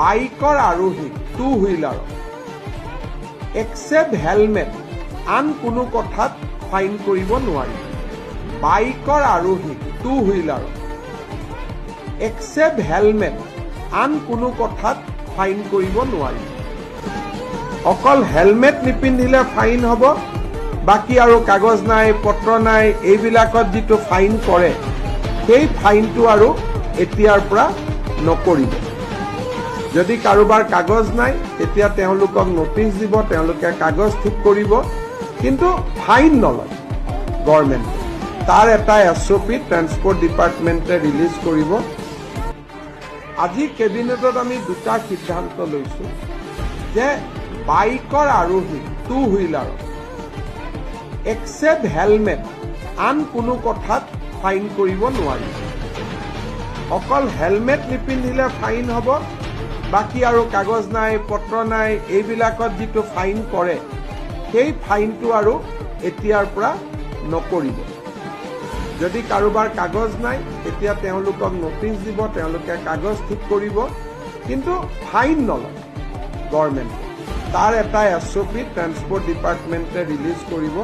বাইকৰ আৰোহী two হুইলাৰৰ except helmet আন কোনো কথাত ফাইন কৰিব নোৱাৰি। বাইকৰ আৰোহী টু হুইলাৰৰ এক্সেপ্ট হেলমেট আন কোনো কথাত ফাইন কৰিব নোৱাৰি। অকল হেলমেট নিপিন্ধিলে ফাইন হ'ব, বাকী আৰু কাগজ নাই পত্ৰ নাই এইবিলাকত যিটো ফাইন কৰে সেই ফাইনটো আৰু এতিয়াৰ পৰা নকৰিব। যদি কাৰোবাৰ কাগজ নাই তেতিয়া তেওঁলোকক নটিচ দিব, তেওঁলোকে কাগজ ঠিক কৰিব, কিন্তু ফাইন নলয় গভৰ্ণমেণ্টে। তাৰ এটা SOP ট্ৰান্সপৰ্ট ডিপাৰ্টমেণ্টে ৰিলিজ কৰিব। আজি কেবিনেটত আমি দুটা সিদ্ধান্ত লৈছো যে বাইকৰ আৰোহী টু হুইলাৰৰ এক্সেপ্ট হেলমেট আন কোনো কথাত ফাইন কৰিব নোৱাৰি। অকল হেলমেট নিপিন্ধিলে ফাইন হ'ব, বাকী আৰু কাগজ নাই পত্ৰ নাই এইবিলাকত যিটো ফাইন কৰে সেই ফাইনটো আৰু এতিয়াৰ পৰা নকৰিব। যদি কাৰোবাৰ কাগজ নাই তেতিয়া তেওঁলোকক নটিচ দিব, তেওঁলোকে কাগজ ঠিক কৰিব, কিন্তু ফাইন নলয় গভৰ্ণমেণ্টে। তাৰ এটা SOP ট্ৰান্সপৰ্ট ডিপাৰ্টমেণ্টে ৰিলিজ কৰিব।